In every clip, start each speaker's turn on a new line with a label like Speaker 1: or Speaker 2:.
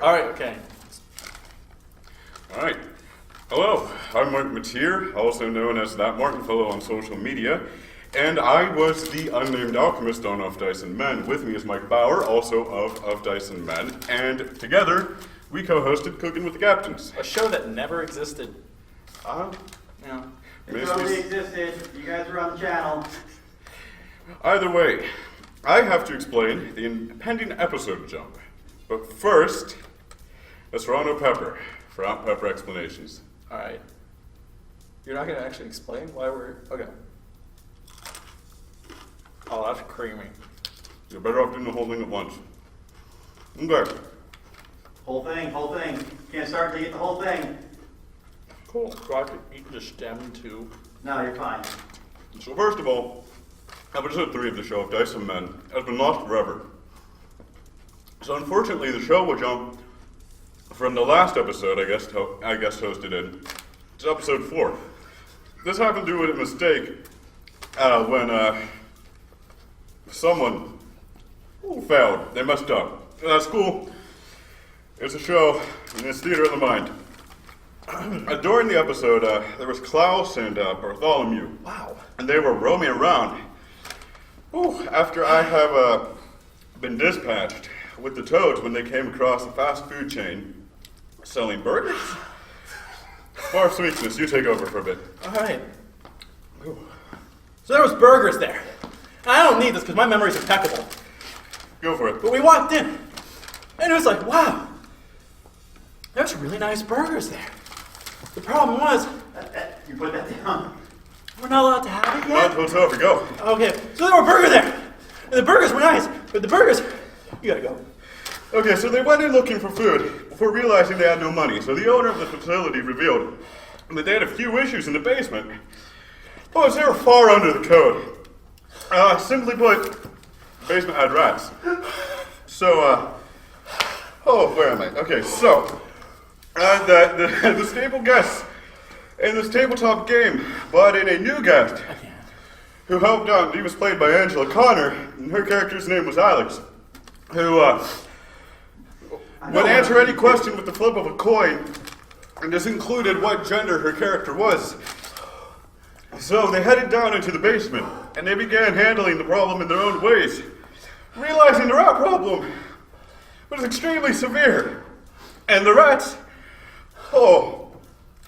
Speaker 1: All right, okay.
Speaker 2: All right. Hello, I'm Martin Mateer, also known as That Martin Fellow on social media, and I was the unnamed alchemist on Of Dice and Men. With me is Mike Bauer, also of Dice and Men, and together we co-hosted Cooking with the Captains.
Speaker 1: A show that never existed. Yeah.
Speaker 3: It totally existed. You guys were on the channel.
Speaker 2: Either way, I have to explain the impending episode jump. But first, let's Serrano Pepper for Aunt Pepper explanations.
Speaker 1: All right. You're not going to actually explain why we're... Okay. Oh, that's creamy.
Speaker 2: You're better off doing the whole thing at once. Okay.
Speaker 3: Whole thing. Can't start till you get the whole thing.
Speaker 1: Cool. So I have to eat the stem, too.
Speaker 3: No, you're fine.
Speaker 2: So first of all, episode 3 of the show of Dice and Men has been lost forever. So unfortunately, the show will jump from the last episode I guest hosted in to episode 4. This happened due to a mistake when someone failed. They messed up. That's cool. It's a show, and it's theater of the mind. During the episode, there was Klaus and Bartholomew.
Speaker 1: Wow.
Speaker 2: And they were roaming around. After I have been dispatched with the Toads when they came across a fast food chain selling burgers. Bar of Sweetness, you take over for a bit.
Speaker 1: All right. So there was burgers there. I don't need this because my memory's impeccable.
Speaker 2: Go for it.
Speaker 1: But we walked in, and it was like, wow, there's really nice burgers there. The problem was,
Speaker 3: You put that down.
Speaker 1: we're not allowed to have it
Speaker 2: On
Speaker 1: yet.
Speaker 2: to it's over, go.
Speaker 1: Okay, so there were burgers there, and the burgers were nice, but the burgers, you gotta go.
Speaker 2: Okay, so they went in looking for food before realizing they had no money. So the owner of the facility revealed that they had a few issues in the basement. Oh, they were far under the code. Simply put, the basement had rats. So, where am I? Okay, so, the stable guests in this tabletop game brought in a new guest who helped out. He was played by Angela Connor, and her character's name was Alex, who, would answer any question with the flip of a coin, and this included what gender her character was. So they headed down into the basement, and they began handling the problem in their own ways, realizing the rat problem was extremely severe. And the rats,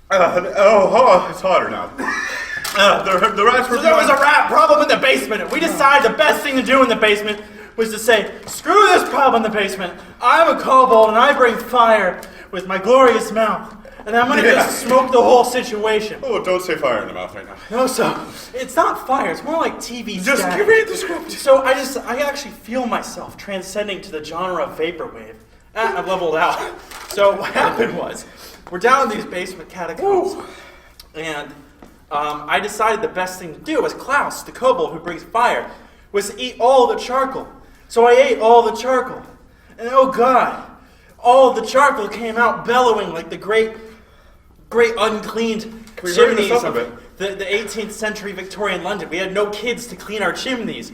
Speaker 2: it's hotter now. The rats were
Speaker 1: So there was a rat problem in the basement, and we decided the best thing to do in the basement was to say, screw this problem in the basement. I'm a kobold, and I bring fire with my glorious mouth. And I'm gonna just smoke the whole situation.
Speaker 2: Oh, don't say fire in the mouth right now.
Speaker 1: No, so it's not fire. It's more like TV
Speaker 2: Just
Speaker 1: static.
Speaker 2: read the script.
Speaker 1: So I actually feel myself transcending to the genre of vaporwave. I've leveled out. So what happened was, we're down in these basement catacombs, and I decided the best thing to do was Klaus, the kobold who brings fire, was to eat all the charcoal. So I ate all the charcoal, and oh God, all of the charcoal came out bellowing like the great uncleaned
Speaker 2: Can we hurry this
Speaker 1: chimneys
Speaker 2: up a
Speaker 1: of the 18th century Victorian London. We had no kids to clean our chimneys.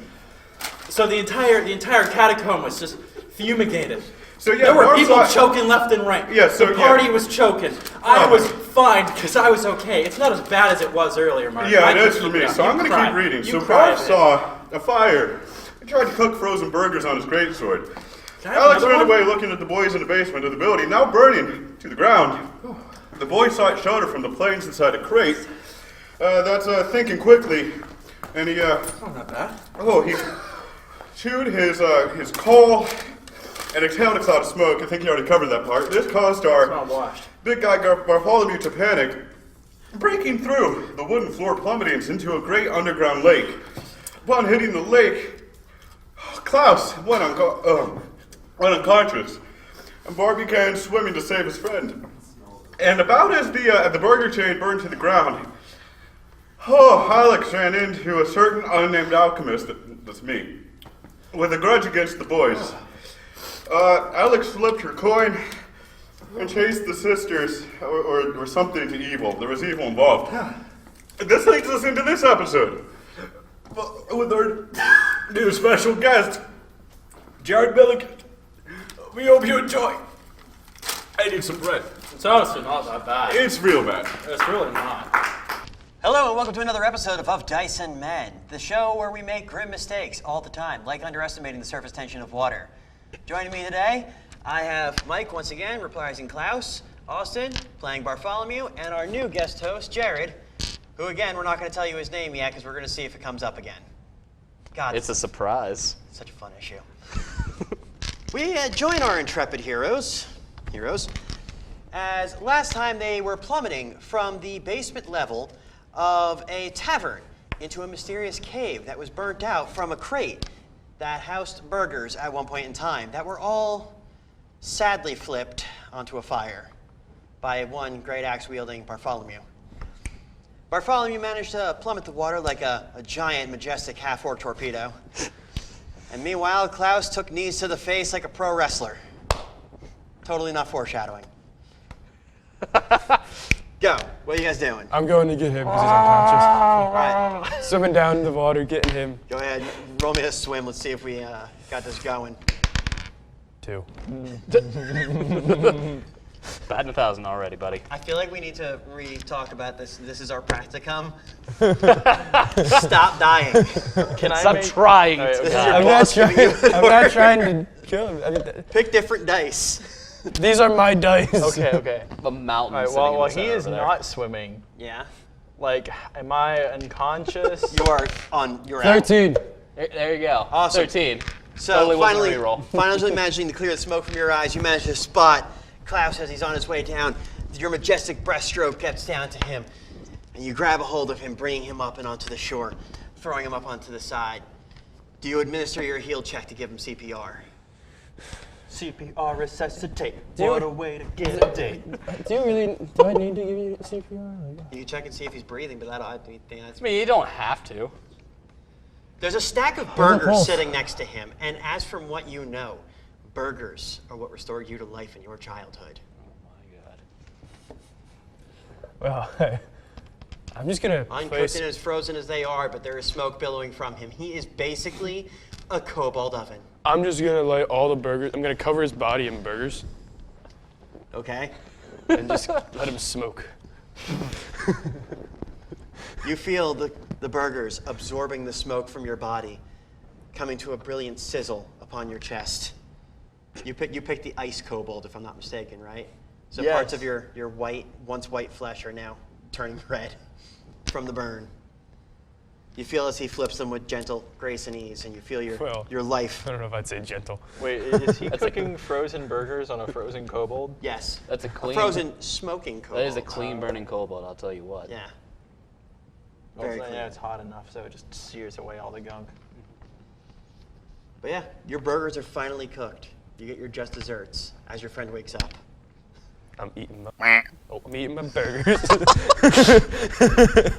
Speaker 1: So the entire catacomb was just fumigated.
Speaker 2: So yeah,
Speaker 1: there were
Speaker 2: Barb
Speaker 1: people
Speaker 2: saw-
Speaker 1: choking left and right.
Speaker 2: Yeah, so
Speaker 1: the party
Speaker 2: yeah.
Speaker 1: was choking. I was fine because I was okay. It's not as bad as it was earlier, Mark.
Speaker 2: Yeah,
Speaker 1: I
Speaker 2: it
Speaker 1: can
Speaker 2: is for
Speaker 1: keep
Speaker 2: me.
Speaker 1: it up.
Speaker 2: So
Speaker 1: You
Speaker 2: I'm going to
Speaker 1: cry.
Speaker 2: keep reading.
Speaker 1: You
Speaker 2: So
Speaker 1: cry
Speaker 2: Barb
Speaker 1: a bit.
Speaker 2: saw a fire. He tried to cook frozen burgers on his greatsword.
Speaker 1: Can I have
Speaker 2: Alex
Speaker 1: another
Speaker 2: ran
Speaker 1: one?
Speaker 2: away looking at the boys in the basement of the building, now burning to the ground. The boy saw it shelter from the flames inside a crate. That's thinking quickly, and he
Speaker 1: Oh, not bad.
Speaker 2: he chewed his coal and exhaled a cloud of smoke. I think he already covered that part. This caused
Speaker 1: It's
Speaker 2: our
Speaker 1: not washed.
Speaker 2: big guy Bartholomew to panic, breaking through the wooden floor, plummeting into a great underground lake. Upon hitting the lake, Klaus went unconscious, and Bart began swimming to save his friend. And about as the burger chain burned to the ground, Alex ran into a certain unnamed alchemist, that's me, with a grudge against the boys. Alex flipped her coin and chased the sisters, or something to evil. There was evil involved. This leads us into this episode with our new special guest, Jared Milligan. We hope you enjoy. I need some bread.
Speaker 1: It's honestly not that bad.
Speaker 2: It's real bad.
Speaker 1: It's really not.
Speaker 4: Hello and welcome to another episode of Dice and Men, the show where we make grim mistakes all the time, like underestimating the surface tension of water. Joining me today, I have Mike once again, reprising Klaus, Austin, playing Bartholomew, and our new guest host, Jared, who again, we're not going to tell you his name yet because we're going to see if it comes up again. God,
Speaker 5: It's a surprise.
Speaker 4: such a fun issue. We join our intrepid heroes, as last time they were plummeting from the basement level of a tavern into a mysterious cave that was burnt out from a crate that housed burgers at one point in time that were all sadly flipped onto a fire by one great axe-wielding Bartholomew. Bartholomew managed to plummet the water like a giant, majestic half-orc torpedo. And meanwhile, Klaus took knees to the face like a pro wrestler. Totally not foreshadowing. Go. What are you guys doing?
Speaker 6: I'm going to get him because he's unconscious.
Speaker 4: All right.
Speaker 6: Swimming down in the water, getting him.
Speaker 4: Go ahead. Roll me a swim. Let's see if we got this going.
Speaker 6: 2.
Speaker 5: Batting 1,000 already, buddy.
Speaker 4: I feel like we need to re-talk about this. This is our practicum. Stop dying.
Speaker 7: Can I
Speaker 5: Stop
Speaker 7: make...
Speaker 5: trying
Speaker 7: Alright,
Speaker 5: to
Speaker 7: okay.
Speaker 5: die.
Speaker 6: I'm not trying to kill him. I mean,
Speaker 4: Pick different dice.
Speaker 6: these are my dice.
Speaker 7: Okay.
Speaker 5: The mountain.
Speaker 7: All right,
Speaker 5: sitting in
Speaker 7: well,
Speaker 5: the
Speaker 7: he
Speaker 5: center
Speaker 7: is
Speaker 5: over there.
Speaker 7: not swimming.
Speaker 4: Yeah.
Speaker 7: Like, am I unconscious?
Speaker 4: You are on. You're out.
Speaker 6: 13.
Speaker 5: There you go.
Speaker 4: Awesome.
Speaker 5: 13.
Speaker 4: So
Speaker 5: Totally wasn't a
Speaker 4: finally,
Speaker 5: reroll.
Speaker 4: finally managing to clear the smoke from your eyes, you manage to spot Klaus as he's on his way down. Your majestic breaststroke gets down to him, and you grab a hold of him, bringing him up and onto the shore, throwing him up onto the side. Do you administer your heal check to give him CPR?
Speaker 7: CPR resuscitate.
Speaker 6: you-
Speaker 7: What a way to get a date.
Speaker 6: Do I need to give you CPR?
Speaker 4: You can check and see if he's breathing, but I think that's.
Speaker 5: I mean, you don't have to.
Speaker 4: There's a stack of
Speaker 6: the
Speaker 4: burgers
Speaker 6: pulse?
Speaker 4: sitting next to him, and as from what you know, burgers are what restored you to life in your childhood.
Speaker 6: Well, I'm just going to
Speaker 4: Uncooked
Speaker 6: place...
Speaker 4: and as frozen as they are, but there is smoke billowing from him. He is basically a kobold oven.
Speaker 6: I'm just going to lay all the burgers... I'm going to cover his body in burgers
Speaker 4: Okay?
Speaker 6: and just let him smoke.
Speaker 4: You feel the burgers absorbing the smoke from your body, coming to a brilliant sizzle upon your chest. You pick the ice kobold, if I'm not mistaken, right? So
Speaker 7: Yes.
Speaker 4: parts of your once white flesh are now turning red from the burn. You feel as he flips them with gentle grace and ease, and you feel your life.
Speaker 6: I don't know if I'd say gentle.
Speaker 7: Wait, is he cooking frozen burgers on a frozen kobold?
Speaker 4: Yes.
Speaker 5: That's a clean.
Speaker 4: Frozen smoking kobold.
Speaker 5: That is a clean burning kobold. I'll tell you what.
Speaker 4: Yeah.
Speaker 7: Well,
Speaker 4: Very
Speaker 7: yeah,
Speaker 4: clean.
Speaker 7: it's hot enough, so it just sears away all the gunk.
Speaker 4: But yeah, your burgers are finally cooked. You get your just desserts as your friend wakes up.
Speaker 6: I'm eating my burgers.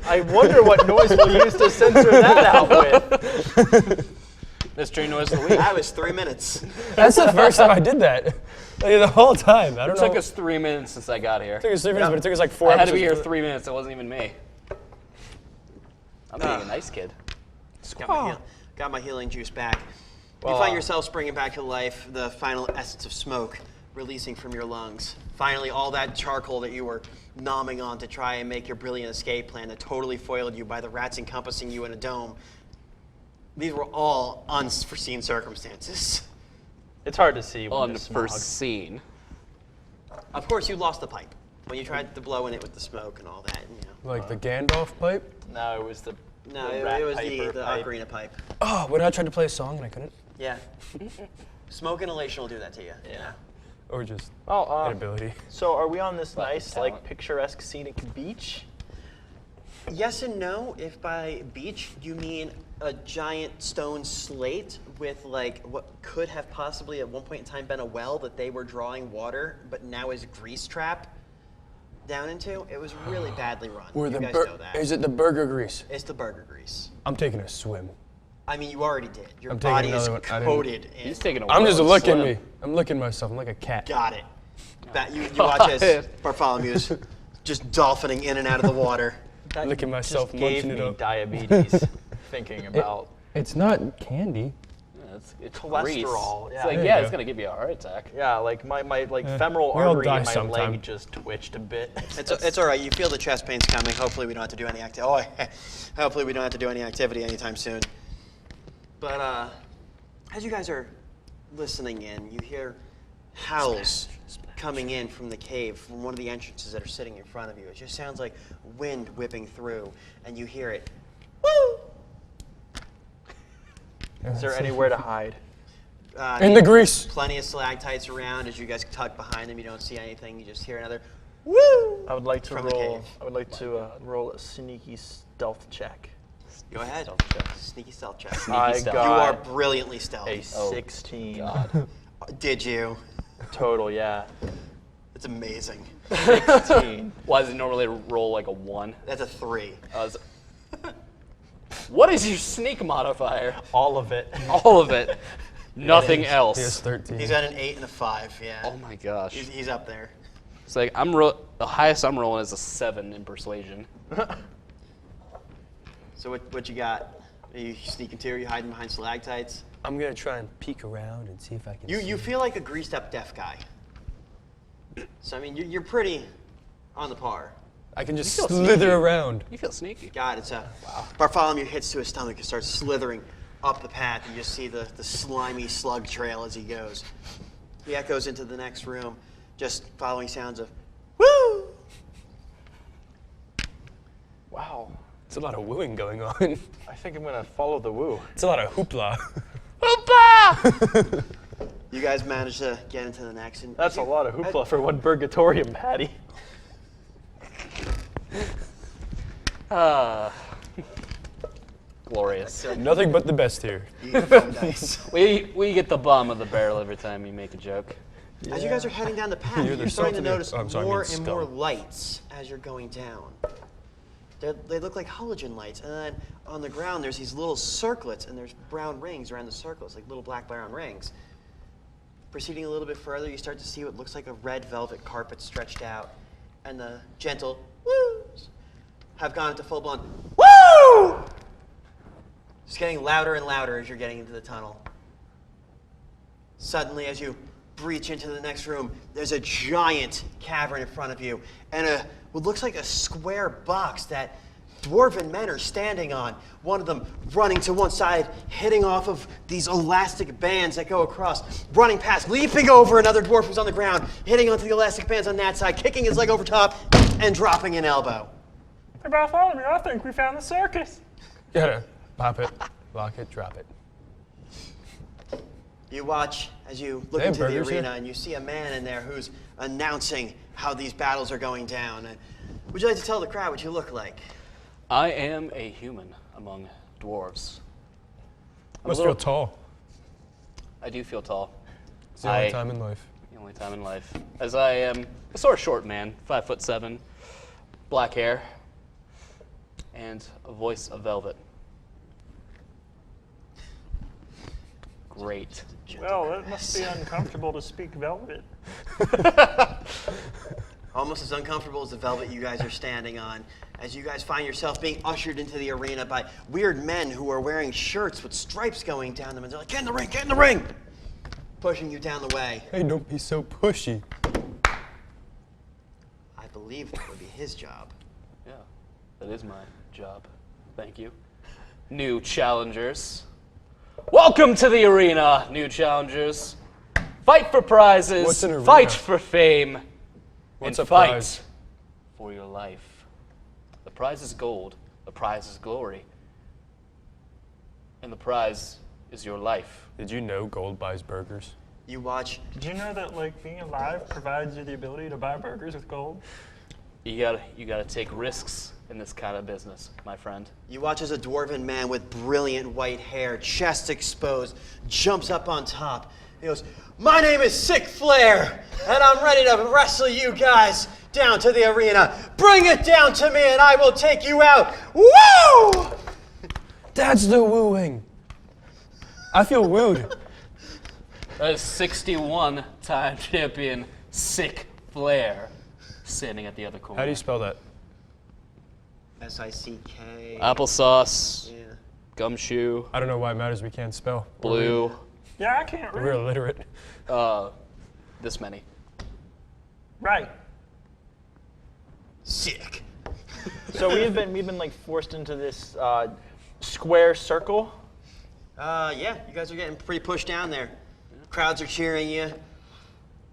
Speaker 7: I wonder what noise we'll use to censor that out with.
Speaker 5: Mystery noise of the week.
Speaker 4: That was 3 minutes.
Speaker 6: That's the first time I did that. Like, the whole time. I don't
Speaker 5: It
Speaker 6: know.
Speaker 5: took us 3 minutes since I got here.
Speaker 6: It took us 3 minutes, but it took us like 4
Speaker 5: I had to
Speaker 6: episodes.
Speaker 5: be here 3 minutes. It wasn't even me. I'm being a nice kid.
Speaker 4: Got my healing juice back.
Speaker 7: Well,
Speaker 4: You find yourself springing back to life, the final essence of smoke releasing from your lungs. Finally, all that charcoal that you were nomming on to try and make your brilliant escape plan that totally foiled you by the rats encompassing you in a dome. These were all unforeseen circumstances.
Speaker 7: It's hard to see when
Speaker 5: On the
Speaker 7: there's smog.
Speaker 5: first scene.
Speaker 4: Of course, you lost the pipe when you tried to blow in it with the smoke and all that.
Speaker 6: Like the Gandalf pipe.
Speaker 7: No, it was the
Speaker 4: No,
Speaker 7: the
Speaker 4: it,
Speaker 7: rat
Speaker 4: it was
Speaker 7: piper
Speaker 4: the
Speaker 7: pipe.
Speaker 4: ocarina pipe.
Speaker 6: Oh, when I tried to play a song and I couldn't?
Speaker 4: Yeah. Smoke inhalation will do that to you.
Speaker 7: Yeah.
Speaker 6: Or just
Speaker 7: Well,
Speaker 6: inability.
Speaker 7: so are we on this nice,
Speaker 5: talent.
Speaker 7: like, picturesque, scenic beach?
Speaker 4: Yes and no. If by beach you mean a giant stone slate with like what could have possibly at one point in time been a well that they were drawing water, but now is grease trap down into, it was really badly run.
Speaker 6: Or
Speaker 4: you
Speaker 6: the
Speaker 4: guys
Speaker 6: bur-
Speaker 4: know that.
Speaker 6: Is it the burger grease?
Speaker 4: It's the burger grease.
Speaker 6: I'm taking a swim.
Speaker 4: I mean, you already did. Your
Speaker 6: I'm taking
Speaker 4: body is
Speaker 6: another one. I didn't-
Speaker 4: coated in.
Speaker 5: He's taking a
Speaker 6: I'm just
Speaker 5: whirl
Speaker 6: looking
Speaker 5: swim.
Speaker 6: me. I'm licking myself. I'm like a cat.
Speaker 4: Got it. You watch as Bartholomew's just dolphining in and out of the water.
Speaker 7: That
Speaker 6: Licking myself,
Speaker 7: just gave
Speaker 6: munching it
Speaker 7: me
Speaker 6: up.
Speaker 7: diabetes thinking about.
Speaker 6: It's not candy.
Speaker 5: It's
Speaker 7: Cholesterol,
Speaker 5: grease.
Speaker 7: yeah.
Speaker 5: It's like,
Speaker 6: There you
Speaker 5: yeah, it's
Speaker 6: go.
Speaker 5: gonna give you a heart attack.
Speaker 7: Yeah, like my femoral
Speaker 6: we all
Speaker 7: artery
Speaker 6: die
Speaker 7: in my
Speaker 6: sometime.
Speaker 7: leg just twitched a bit.
Speaker 4: It's all right. You feel the chest pains coming. Hopefully, we don't have to do any hopefully, we don't have to do any activity anytime soon. But as you guys are listening in, you hear howls coming in from the cave, from one of the entrances that are sitting in front of you. It just sounds like wind whipping through, and you hear it. Woo!
Speaker 7: Is there anywhere to hide?
Speaker 6: In the grease.
Speaker 4: Plenty of stalactites around. As you guys tuck behind them, you don't see anything. You just hear another woo!
Speaker 7: I would like to
Speaker 4: From the
Speaker 7: roll.
Speaker 4: cave.
Speaker 7: I would like to roll a sneaky stealth check.
Speaker 4: Go ahead.
Speaker 5: Stealth check.
Speaker 4: Sneaky stealth check.
Speaker 7: I
Speaker 5: stealth.
Speaker 7: got
Speaker 4: You are brilliantly stealthy.
Speaker 7: a
Speaker 5: Oh,
Speaker 7: 16
Speaker 5: God.
Speaker 4: Did you?
Speaker 7: total. Yeah,
Speaker 4: It's amazing.
Speaker 7: 16.
Speaker 5: Why does it normally roll like a 1?
Speaker 4: That's a 3.
Speaker 5: What is your sneak modifier?
Speaker 7: All of it.
Speaker 5: All of it. Nothing
Speaker 6: He has
Speaker 5: else.
Speaker 6: 13.
Speaker 4: He's got an 8 and a 5. Yeah.
Speaker 5: Oh my gosh.
Speaker 4: He's up there.
Speaker 5: It's like the highest I'm rolling is a 7 in persuasion.
Speaker 4: So what you got? Are you sneaking too? Are you hiding behind stalactites?
Speaker 6: I'm gonna try and peek around and see if I can.
Speaker 4: You feel like a greased up deaf guy. So I mean you're pretty on the par.
Speaker 6: I can just
Speaker 5: feel
Speaker 6: slither
Speaker 5: sneaky.
Speaker 6: around.
Speaker 5: You feel sneaky.
Speaker 4: God, it's a Bartholomew hits to his stomach and starts slithering up the path. You just see the slimy slug trail as he goes. He echoes into the next room, just following sounds of woo.
Speaker 7: Wow.
Speaker 6: It's a lot of wooing going on.
Speaker 7: I think I'm gonna follow the woo.
Speaker 6: It's a lot of hoopla.
Speaker 4: You guys manage to get into the next, and
Speaker 7: That's a lot of hoopla for one Burgatorium patty.
Speaker 5: Glorious.
Speaker 6: Nothing but the best here.
Speaker 4: you get the dice.
Speaker 5: We get the bottom of the barrel every time you make a joke.
Speaker 4: As you guys are heading down the path,
Speaker 6: You're the
Speaker 4: you're starting to
Speaker 6: salt of
Speaker 4: notice
Speaker 6: the- oh, I'm sorry, I
Speaker 4: more
Speaker 6: mean
Speaker 4: and more
Speaker 6: scum.
Speaker 4: lights as you're going down. They look like halogen lights, and then on the ground there's these little circlets, and there's brown rings around the circles, like little black brown rings. Proceeding a little bit further, you start to see what looks like a red velvet carpet stretched out, and the gentle woos have gone into full-blown woo! It's getting louder and louder as you're getting into the tunnel. Suddenly, as you breach into the next room, there's a giant cavern in front of you, and what looks like a square box that dwarven men are standing on. One of them running to one side, hitting off of these elastic bands that go across, running past, leaping over another dwarf who's on the ground, hitting onto the elastic bands on that side, kicking his leg over top, and dropping an elbow.
Speaker 8: Hey, Bartholomew, I think we found the circus.
Speaker 6: Gotta pop it, lock it, drop it.
Speaker 4: You watch as you look
Speaker 6: They have
Speaker 4: into the
Speaker 6: burgers
Speaker 4: arena
Speaker 6: here?
Speaker 4: and you see a man in there who's announcing how these battles are going down. Would you like to tell the crowd what you look like?
Speaker 5: I am a human among dwarves.
Speaker 6: Must feel tall.
Speaker 5: I do feel tall.
Speaker 6: It's the only time in life.
Speaker 5: The only time in life. As I am a sort of short man, 5'7", black hair, and a voice of velvet. Great.
Speaker 8: Well, it must be uncomfortable to speak velvet.
Speaker 4: Almost as uncomfortable as the velvet you guys are standing on, as you guys find yourself being ushered into the arena by weird men who are wearing shirts with stripes going down them, and they're like, get in the ring, get in the ring! Pushing you down the way.
Speaker 6: Hey, don't be so pushy.
Speaker 4: I believe that would be his job.
Speaker 5: Yeah, that is my job. Thank you. New challengers. Welcome to the arena, new challengers. Fight for prizes.
Speaker 6: What's an arena?
Speaker 5: Fight for fame.
Speaker 6: What's
Speaker 5: and
Speaker 6: a
Speaker 5: fight
Speaker 6: prize?
Speaker 5: for your life. The prize is gold. The prize is glory. And the prize is your life.
Speaker 6: Did you know gold buys burgers?
Speaker 4: You watch.
Speaker 8: Did you know that like being alive provides you the ability to buy burgers with gold?
Speaker 5: You gotta take risks in this kind of business, my friend.
Speaker 4: You watch as a dwarven man with brilliant white hair, chest exposed, jumps up on top. He goes, "My name is Sick Flair, and I'm ready to wrestle you guys down to the arena. Bring it down to me, and I will take you out." Woo!
Speaker 6: That's the wooing. I feel wooed.
Speaker 5: That is 61-time champion Sick Flair standing at the other corner.
Speaker 6: How do you spell that?
Speaker 4: S-I-C-K.
Speaker 5: Applesauce,
Speaker 4: Yeah.
Speaker 5: Gumshoe,
Speaker 6: I don't know why it matters. We can't spell.
Speaker 5: Blue,
Speaker 8: Yeah, I can't
Speaker 6: We're
Speaker 8: read.
Speaker 6: illiterate.
Speaker 5: this many.
Speaker 8: Right.
Speaker 4: Sick.
Speaker 7: So we've been like forced into this square circle.
Speaker 4: Yeah, you guys are getting pretty pushed down there. Crowds are cheering you.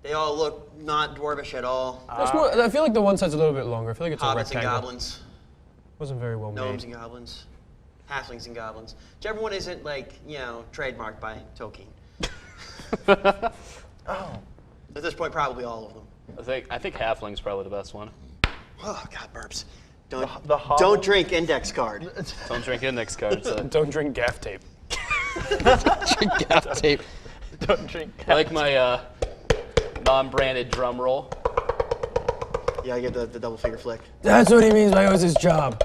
Speaker 4: They all look not dwarvish at all.
Speaker 6: There's more, I feel like the one side's a little bit longer. I feel like it's a
Speaker 4: Hobbits and
Speaker 6: rectangle.
Speaker 4: goblins,
Speaker 6: Wasn't very well
Speaker 4: gnomes
Speaker 6: made.
Speaker 4: and goblins, halflings and goblins. Whichever one isn't like, trademarked by Tolkien.
Speaker 7: Oh.
Speaker 4: At this point, probably all of them.
Speaker 5: I think Halfling's probably the best one.
Speaker 4: Oh God, burps. Don't
Speaker 7: The hobbit?
Speaker 4: don't drink index card.
Speaker 5: Don't drink index cards.
Speaker 6: Don't drink gaff tape.
Speaker 5: Gaff tape.
Speaker 7: Don't drink.
Speaker 5: I like my non-branded drum roll.
Speaker 4: Yeah, I get the double finger flick.
Speaker 6: That's what he means by it was his job.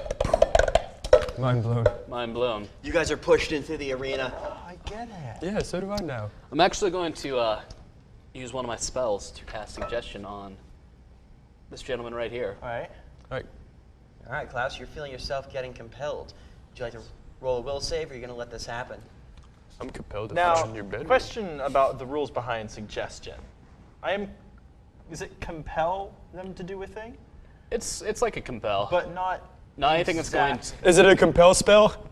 Speaker 6: Mind blown.
Speaker 5: Mind blown.
Speaker 4: You guys are pushed into the arena.
Speaker 7: I get it.
Speaker 6: Yeah, so do I now.
Speaker 5: I'm actually going to use one of my spells to cast suggestion on this gentleman right here.
Speaker 7: All right.
Speaker 6: All right.
Speaker 4: All right, Klaus, you're feeling yourself getting compelled. Would you like to roll a will save, or are you going to let this happen?
Speaker 6: I'm compelled to
Speaker 7: Now,
Speaker 6: function in your bedroom.
Speaker 7: question about the rules behind suggestion. Is it compel them to do a thing?
Speaker 5: It's like a compel.
Speaker 7: But not
Speaker 5: anything that's going
Speaker 7: exact.
Speaker 5: to,
Speaker 6: Is it a compel spell?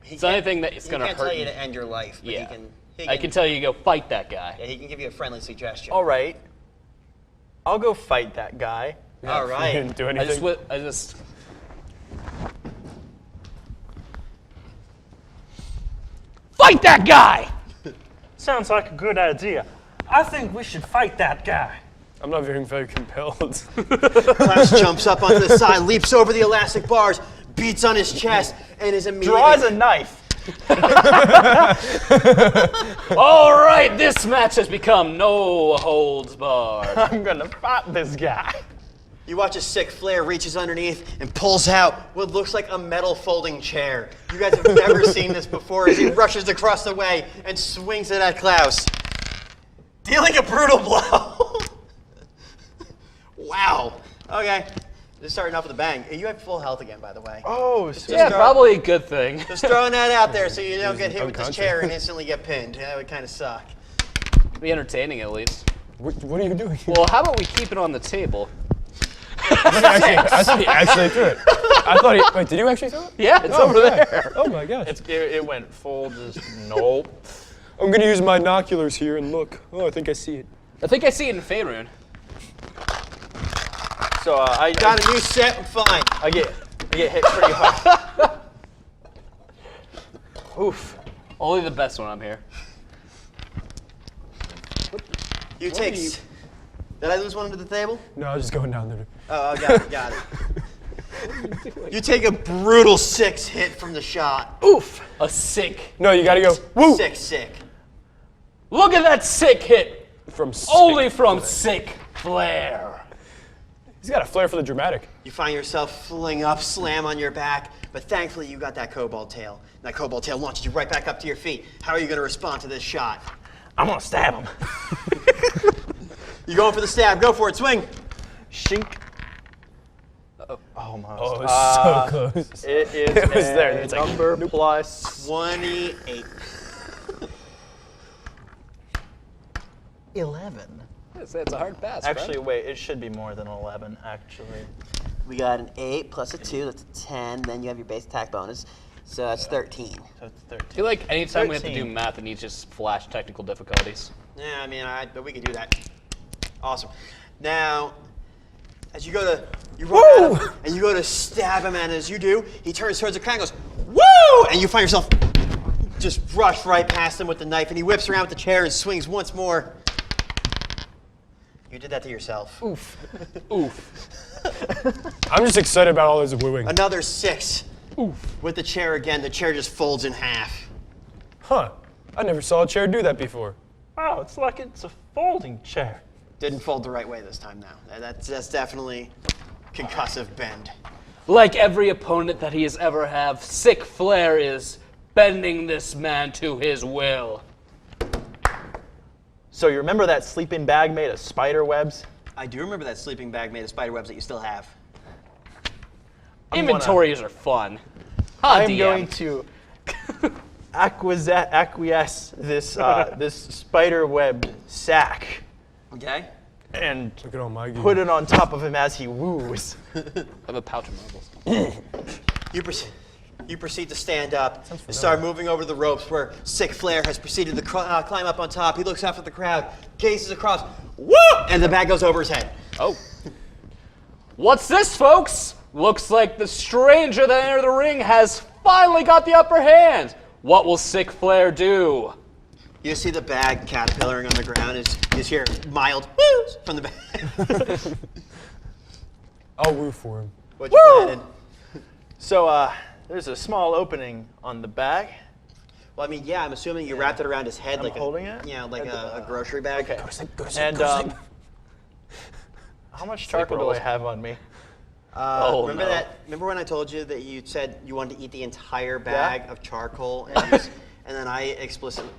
Speaker 5: it's not anything that it's
Speaker 4: He
Speaker 5: going to
Speaker 4: can't
Speaker 5: hurt
Speaker 4: tell you
Speaker 5: you.
Speaker 4: to end your life, but
Speaker 5: Yeah.
Speaker 4: he
Speaker 5: I can tell you to go fight that guy.
Speaker 4: Yeah, he can give you a friendly suggestion.
Speaker 7: All right. I'll go fight that guy.
Speaker 4: All
Speaker 6: You
Speaker 4: right.
Speaker 6: didn't do
Speaker 5: I
Speaker 6: anything.
Speaker 5: just fight that guy.
Speaker 8: Sounds like a good idea. I think we should fight that guy.
Speaker 6: I'm not very compelled.
Speaker 4: Klaus jumps up onto the side, leaps over the elastic bars, beats on his chest, and is immediately...
Speaker 7: Draws a knife.
Speaker 5: All right, this match has become no holds barred.
Speaker 7: I'm gonna fight this guy.
Speaker 4: You watch a sick flare reaches underneath and pulls out what looks like a metal folding chair. You guys have never seen this before as he rushes across the way and swings it at Klaus, dealing a brutal blow. Wow. Okay. Just starting off with a bang. You have full health again, by the way.
Speaker 7: Oh,
Speaker 5: Yeah, probably a good thing.
Speaker 4: Just throwing that out there so you don't get hit with this
Speaker 6: unconscious.
Speaker 4: chair and instantly get pinned. That would kind of suck.
Speaker 5: Be entertaining at least.
Speaker 6: What are you doing?
Speaker 5: Well, how about we keep it on the table?
Speaker 6: I thought he actually threw it. I thought he. Wait, did you actually throw it?
Speaker 5: Yeah, it's over there.
Speaker 6: Oh my gosh.
Speaker 7: it went full just nope.
Speaker 6: I'm gonna use my binoculars here and look. Oh, I think I see it.
Speaker 5: I think I see it in Faerun.
Speaker 7: So I
Speaker 4: Got a new set, I'm fine.
Speaker 7: I get hit pretty hard. Oof.
Speaker 5: Only the best when I'm here.
Speaker 4: You take... Did I lose one under the table?
Speaker 6: No, I was just going down there.
Speaker 4: Oh, got it. You take a brutal 6 hit from the shot.
Speaker 5: Oof. A sick.
Speaker 6: No, you gotta go. Woo!
Speaker 4: Sick.
Speaker 5: Look at that sick hit.
Speaker 6: From sick.
Speaker 5: Only from sick flare.
Speaker 6: He's got a flair for the dramatic.
Speaker 4: You find yourself fling up, slam on your back, but thankfully you got that kobold tail. That kobold tail launches you right back up to your feet. How are you going to respond to this shot?
Speaker 8: I'm gonna stab him.
Speaker 4: You going for the stab? Go for it. Swing.
Speaker 7: Shink. Almost.
Speaker 6: Oh, it was so close.
Speaker 7: It is
Speaker 6: It was there,
Speaker 7: a
Speaker 6: it's like,
Speaker 7: number plus
Speaker 4: 28.
Speaker 7: 11.
Speaker 5: It's a hard pass.
Speaker 7: Actually, wait, it should be more than 11, actually.
Speaker 4: We got an 8 plus a 2. That's a 10. Then you have your base attack bonus. So that's 13.
Speaker 7: So it's 13.
Speaker 5: I feel like anytime we have to do
Speaker 7: 13.
Speaker 5: math, it needs just flash technical difficulties.
Speaker 4: Yeah, I mean, but we can do that. Awesome. Now, as you run at him, and you go to stab him, and as you do, he turns towards the crowd and goes, "Woo!" And you find yourself just rush right past him with the knife, and he whips around with the chair and swings once more. You did that to yourself.
Speaker 5: Oof.
Speaker 6: I'm just excited about all this wooing.
Speaker 4: Another 6. With the chair again, the chair just folds in half.
Speaker 6: Huh. I never saw a chair do that before.
Speaker 8: Wow, it's like it's a folding chair.
Speaker 4: Didn't fold the right way this time, though. That's definitely concussive bend.
Speaker 5: Like every opponent that he has ever had, sick flare is bending this man to his will.
Speaker 7: So you remember that sleeping bag made of spider webs?
Speaker 4: I do remember that sleeping bag made of spider webs that you still have.
Speaker 5: Inventories are fun. Huh,
Speaker 7: I'm
Speaker 5: DM?
Speaker 7: going to acquiesce this this spider web sack
Speaker 4: Okay.
Speaker 7: and
Speaker 6: Look at all my gear.
Speaker 7: put it on top of him as he woos.
Speaker 5: I have a pouch of marbles.
Speaker 4: You proceed to stand up and start moving over the ropes where Sick Flair has proceeded to climb up on top. He looks after the crowd, gazes across, woo! And the bag goes over his head.
Speaker 5: Oh. What's this, folks? Looks like the stranger that entered the ring has finally got the upper hand. What will Sick Flair do?
Speaker 4: You see the bag caterpillaring on the ground. You just hear mild woos from the bag.
Speaker 6: I'll woo for him.
Speaker 4: What you planning?
Speaker 7: So there's a small opening on the bag.
Speaker 4: Well, I mean, yeah, I'm assuming you wrapped it around his head
Speaker 7: I'm
Speaker 4: like
Speaker 7: holding it?
Speaker 4: Yeah, like a grocery bag.
Speaker 7: Okay. And how much charcoal do I have on me?
Speaker 4: Remember
Speaker 5: no.
Speaker 4: that? Remember when I told you that you said you wanted to eat the entire bag of charcoal, and then I explicitly.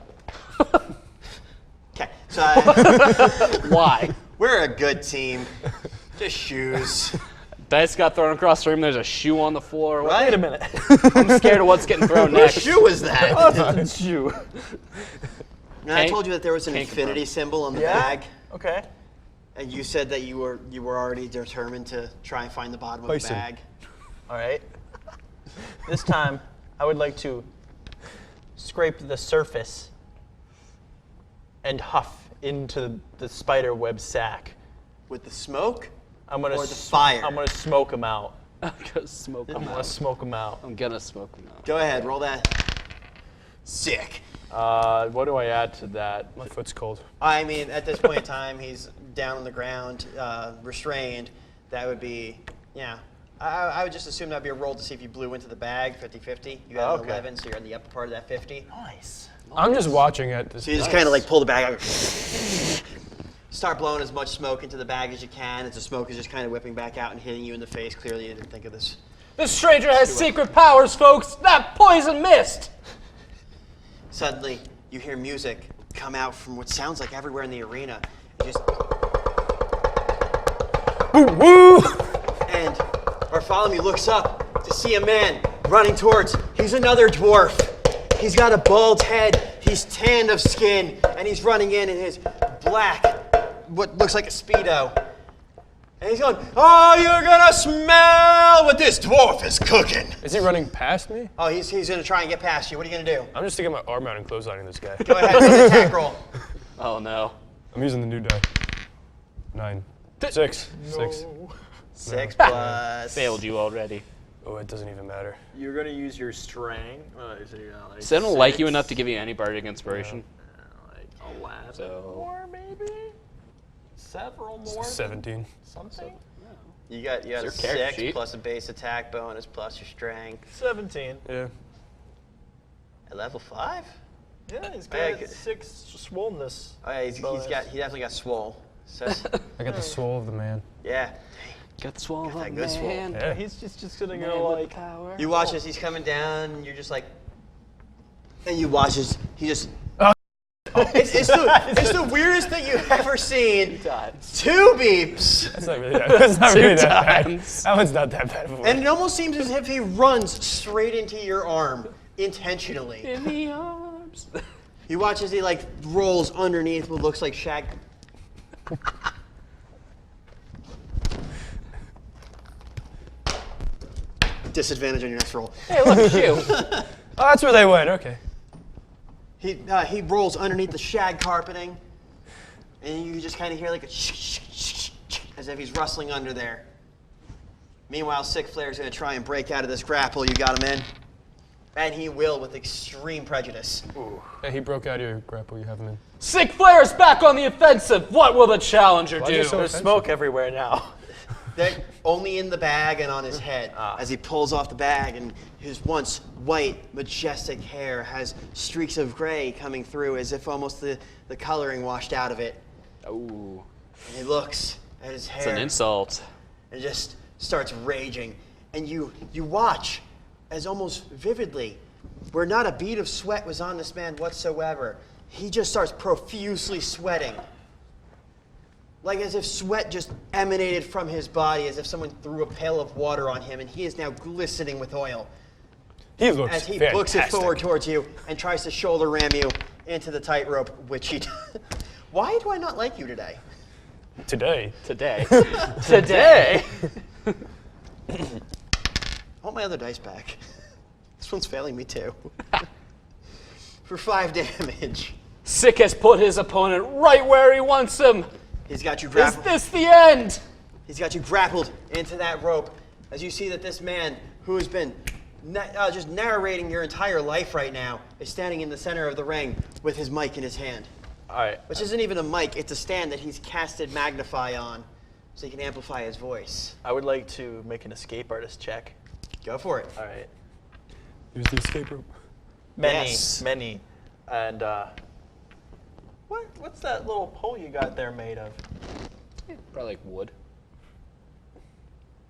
Speaker 4: Okay, so
Speaker 5: Why?
Speaker 4: we're a good team. Just shoes.
Speaker 5: Dice got thrown across the room. There's a shoe on the floor.
Speaker 4: Right?
Speaker 7: Wait a minute.
Speaker 5: I'm scared of what's getting thrown
Speaker 4: Whose
Speaker 5: next.
Speaker 4: shoe was that?
Speaker 7: It's shoe.
Speaker 4: And I told you that there was an
Speaker 5: Can't
Speaker 4: infinity symbol on the
Speaker 7: Yeah?
Speaker 4: bag,
Speaker 7: Okay.
Speaker 4: and you said that you were already determined to try and find the bottom of the
Speaker 6: Bison.
Speaker 4: bag.
Speaker 7: All right. This time, I would like to scrape the surface and huff into the spider web sack.
Speaker 4: With the smoke?
Speaker 7: I'm gonna
Speaker 4: Or the fire.
Speaker 7: I'm gonna smoke them out.
Speaker 5: I'm gonna smoke
Speaker 7: I'm
Speaker 5: them
Speaker 7: gonna
Speaker 5: out.
Speaker 7: smoke them out.
Speaker 5: I'm gonna smoke them out.
Speaker 4: Go ahead, roll that. Sick.
Speaker 7: What do I add to that?
Speaker 6: My foot's cold.
Speaker 4: I mean, at this point in time, he's down on the ground, restrained. That would be, yeah. I would just assume that would be a roll to see if you blew into the bag, 50-50. You got an
Speaker 7: Okay.
Speaker 4: 11, so you're in the upper part of that 50.
Speaker 7: Nice.
Speaker 6: I'm just watching it.
Speaker 4: So you just kind of like pull the bag out. Start blowing as much smoke into the bag as you can as the smoke is just kind of whipping back out and hitting you in the face. Clearly, you didn't think of this.
Speaker 5: This stranger has secret powers, folks. That poison mist.
Speaker 4: Suddenly, you hear music come out from what sounds like everywhere in the arena. It just and Bartholomew looks up to see a man running towards. He's another dwarf. He's got a bald head. He's tanned of skin, and he's running in his black, what looks like a Speedo. And he's going, "Oh, you're gonna smell what this dwarf is cooking."
Speaker 6: Is he running past me?
Speaker 4: Oh, he's gonna try and get past you. What are you gonna do?
Speaker 6: I'm just sticking my arm out and clotheslining this guy.
Speaker 4: Go ahead, make an attack roll.
Speaker 5: Oh no.
Speaker 6: I'm using the new die. 9. 6. 6.
Speaker 4: 6 plus.
Speaker 5: Failed you already.
Speaker 6: Oh, it doesn't even matter.
Speaker 7: You're gonna use your strength. So you got like
Speaker 5: Does anyone like you enough to give you any bardic inspiration?
Speaker 7: like 11
Speaker 5: So-
Speaker 7: more, maybe. Several more.
Speaker 6: 17.
Speaker 7: Something.
Speaker 4: You got
Speaker 5: your
Speaker 4: a
Speaker 5: character
Speaker 4: 6
Speaker 5: sheet?
Speaker 4: plus a base attack bonus plus your strength.
Speaker 7: 17.
Speaker 6: Yeah.
Speaker 4: At level 5?
Speaker 7: Yeah, he's
Speaker 4: Yeah,
Speaker 7: got
Speaker 4: good.
Speaker 7: 6 swollenness.
Speaker 4: Oh yeah, he definitely got swole. So
Speaker 6: I got the soul of the man.
Speaker 4: yeah.
Speaker 5: Got swallowed,
Speaker 4: that good swole.
Speaker 5: man.
Speaker 6: Yeah.
Speaker 7: He's just gonna
Speaker 5: Man
Speaker 7: go
Speaker 5: with
Speaker 7: like.
Speaker 5: power.
Speaker 4: You watch as he's coming down, and you're just like, and you watch as he just. It's the weirdest thing you've ever seen.
Speaker 5: Times.
Speaker 4: 2 beeps,
Speaker 6: That's not really that, that's not really that bad.
Speaker 5: times.
Speaker 6: That one's not that bad. For
Speaker 4: and it almost seems as if he runs straight into your arm intentionally.
Speaker 5: In the arms.
Speaker 4: You watch as he like rolls underneath what looks like shag. Disadvantage on your next roll.
Speaker 5: Hey, look, shoe.
Speaker 6: Oh, that's where they went. Okay.
Speaker 4: He rolls underneath the shag carpeting, and you just kind of hear like a as if he's rustling under there. Meanwhile, Sick Flair's gonna try and break out of this grapple you got him in, and he will with extreme prejudice.
Speaker 6: Hey, he broke out of your grapple. You have him in.
Speaker 5: Sick Flair is back on the offensive. What will the challenger
Speaker 6: Why'd
Speaker 5: do?
Speaker 6: you so-
Speaker 7: There's smoke everywhere now.
Speaker 4: They're only in the bag and on his head. As he pulls off the bag, and his once white, majestic hair has streaks of gray coming through, as if almost the coloring washed out of it.
Speaker 5: Ooh,
Speaker 4: And he looks at his
Speaker 5: it's
Speaker 4: hair.
Speaker 5: an insult.
Speaker 4: And just starts raging. And you watch as almost vividly, where not a bead of sweat was on this man whatsoever, he just starts profusely sweating. Like as if sweat just emanated from his body, as if someone threw a pail of water on him, and he is now glistening with oil.
Speaker 6: He looks
Speaker 4: as he
Speaker 6: fantastic.
Speaker 4: books it forward towards you and tries to shoulder ram you into the tightrope, which he. Why do I not like you today?
Speaker 6: Today.
Speaker 5: Today. Today.
Speaker 4: I want my other dice back. This one's failing me too. For 5 damage.
Speaker 5: Sick has put his opponent right where he wants him.
Speaker 4: He's got you
Speaker 5: Is
Speaker 4: grappled.
Speaker 5: this the end?
Speaker 4: He's got you grappled into that rope as you see that this man who has been just narrating your entire life right now is standing in the center of the ring with his mic in his hand.
Speaker 7: All right.
Speaker 4: Which isn't even a mic, it's a stand that he's casted Magnify on so he can amplify his voice.
Speaker 7: I would like to make an escape artist check.
Speaker 4: Go for it.
Speaker 7: All right.
Speaker 6: Use the escape rope.
Speaker 7: Many. And what's that little pole you got there made of?
Speaker 5: Probably like wood.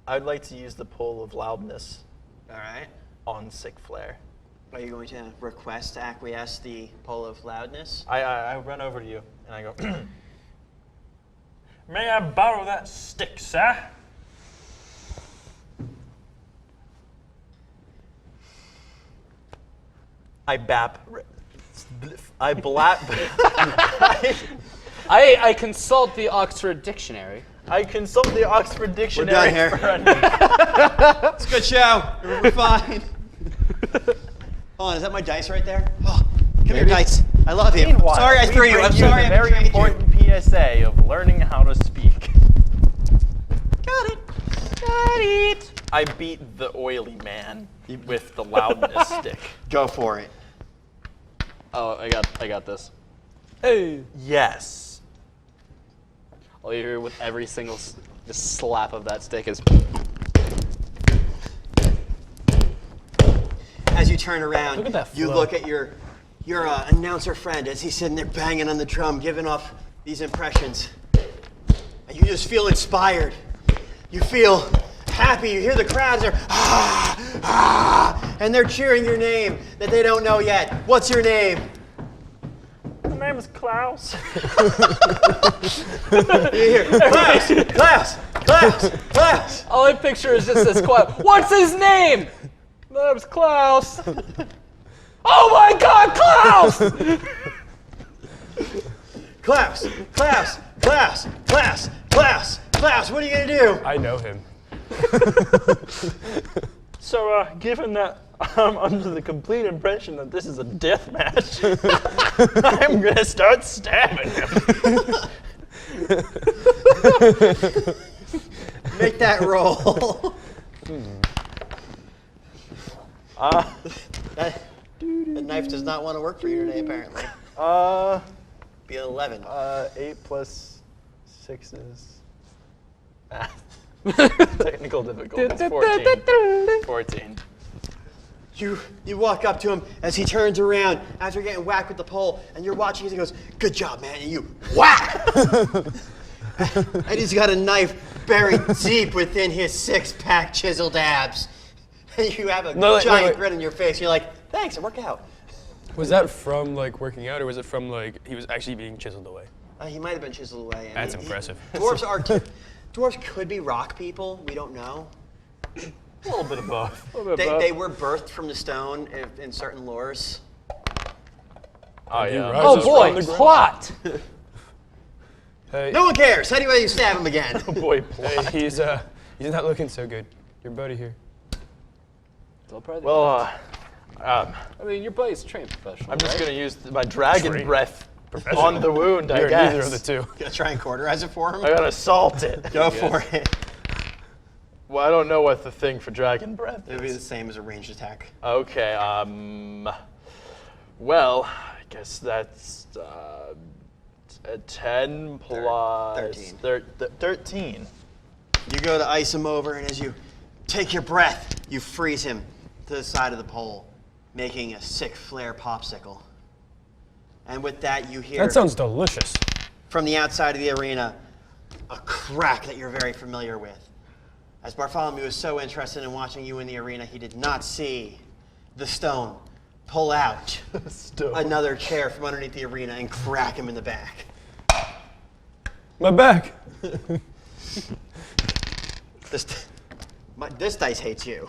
Speaker 7: I'd like to use the pole of loudness
Speaker 4: All right.
Speaker 7: on Sick Flare.
Speaker 4: Are you going to request to acquiesce the pole of loudness?
Speaker 7: I run over to you and I go,
Speaker 8: May I borrow that stick, sir?
Speaker 7: I bap. I blap.
Speaker 5: I consult the Oxford Dictionary.
Speaker 7: I consult the Oxford
Speaker 4: We're
Speaker 7: Dictionary.
Speaker 4: done here.
Speaker 7: for
Speaker 4: It's a good show. We're fine. Hold on, is that my dice right there? Oh, come here, dice. I love you.
Speaker 7: Meanwhile,
Speaker 4: Sorry I
Speaker 7: we
Speaker 4: threw you.
Speaker 7: bring
Speaker 4: I'm sorry
Speaker 7: the
Speaker 4: I
Speaker 7: very
Speaker 4: betrayed
Speaker 7: important PSA of learning how to speak.
Speaker 4: Got it. Got it.
Speaker 7: I beat the oily man with the loudness stick.
Speaker 4: Go for it.
Speaker 5: Oh, I got this.
Speaker 6: Hey.
Speaker 7: Yes.
Speaker 5: All you hear with every single just slap of that stick is.
Speaker 4: As you turn around,
Speaker 6: Look at that
Speaker 4: you
Speaker 6: flow.
Speaker 4: look at your announcer friend as he's sitting there banging on the drum, giving off these impressions. And you just feel inspired. You feel happy. You hear the crowds are and they're cheering your name that they don't know yet. What's your name?
Speaker 8: My name is Klaus.
Speaker 4: You hear Klaus, Klaus, Klaus, Klaus.
Speaker 5: All I picture is just this quiet. What's his name? My name's Klaus. Oh my God, Klaus!
Speaker 4: Klaus, Klaus, Klaus, Klaus, Klaus, Klaus. What are you gonna do?
Speaker 6: I know him.
Speaker 8: So, given that I'm under the complete impression that this is a death match, I'm gonna start stabbing him.
Speaker 4: Make that roll. That knife does not want to work for you today, apparently. Be an 11.
Speaker 7: 8 plus 6 is technical difficulties. 14. 14.
Speaker 4: You walk up to him as he turns around after getting whacked with the pole, and you're watching as he goes, "Good job, man," and you whack! And he's got a knife buried deep within his six-pack chiseled abs. And you have a giant grin on your face. You're like, "Thanks, it worked out."
Speaker 6: Was that from like working out, or was it from like he was actually being chiseled away?
Speaker 4: He might have been chiseled away.
Speaker 6: That's impressive.
Speaker 4: Dwarves are. Dwarves could be rock people. We don't know.
Speaker 7: A little bit of both.
Speaker 4: They were birthed from the stone in certain lores.
Speaker 7: Oh,
Speaker 6: He
Speaker 7: yeah.
Speaker 6: rises
Speaker 5: Oh
Speaker 6: from
Speaker 5: boy,
Speaker 6: the ground.
Speaker 5: plot!
Speaker 6: Hey,
Speaker 4: No one cares. Anyway, you stab him again.
Speaker 7: Boy,
Speaker 6: hey, he's not looking so good. Your buddy here.
Speaker 7: well,
Speaker 5: I mean, your buddy's trained professional.
Speaker 7: I'm just
Speaker 5: right?
Speaker 7: going to use my dragon
Speaker 6: Trained.
Speaker 7: breath on the wound, I
Speaker 6: You're
Speaker 7: guess.
Speaker 6: neither of the two.
Speaker 4: Gonna try and cauterize it for him.
Speaker 7: I gotta salt it.
Speaker 4: Go for it.
Speaker 7: Well, I don't know what the thing for dragon breath
Speaker 4: It'll be the
Speaker 7: is.
Speaker 4: same as a ranged attack.
Speaker 7: Okay, well, I guess that's a 10 plus
Speaker 4: 13.
Speaker 7: 13.
Speaker 4: You go to ice him over, and as you take your breath, you freeze him to the side of the pole, making a sick flare popsicle. And with that, you hear
Speaker 6: That sounds delicious.
Speaker 4: from the outside of the arena a crack that you're very familiar with. As Bartholomew was so interested in watching you in the arena, he did not see the stone pull out another chair from underneath the arena and crack him in the back.
Speaker 6: My back.
Speaker 4: This dice hates you.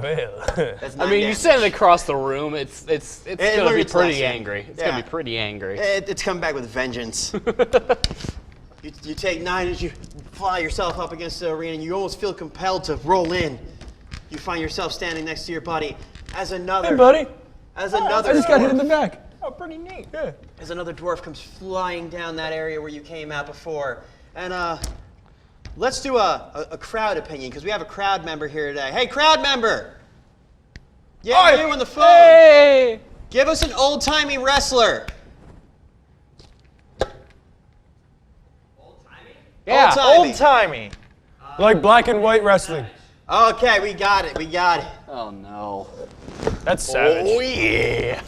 Speaker 6: Well.
Speaker 7: That's
Speaker 5: I
Speaker 7: 9
Speaker 5: mean, you
Speaker 7: damage.
Speaker 5: send it across the room. It's gonna
Speaker 7: learned
Speaker 5: be
Speaker 7: its
Speaker 5: pretty
Speaker 7: lesson.
Speaker 5: angry. It's
Speaker 7: Yeah.
Speaker 5: gonna be pretty angry.
Speaker 7: It's coming back with vengeance. you take 9 as you fly yourself up against the arena, and you almost feel compelled to roll in. You find yourself standing next to your buddy as another.
Speaker 6: Hey, buddy.
Speaker 7: As another.
Speaker 6: I just got hit in
Speaker 7: dwarf-
Speaker 6: the back.
Speaker 8: Oh, pretty neat.
Speaker 6: Yeah.
Speaker 7: As another dwarf comes flying down that area where you came out before, and let's do a crowd opinion because we have a crowd member here today. Hey, crowd member. Yeah, you on the phone.
Speaker 5: Hey!
Speaker 7: Give us an old-timey wrestler.
Speaker 5: Yeah.
Speaker 7: Old-timey.
Speaker 8: Old-timey.
Speaker 6: Like black and white wrestling.
Speaker 7: Okay, we got it. We got it.
Speaker 5: Oh no.
Speaker 6: That's savage.
Speaker 7: Oh yeah.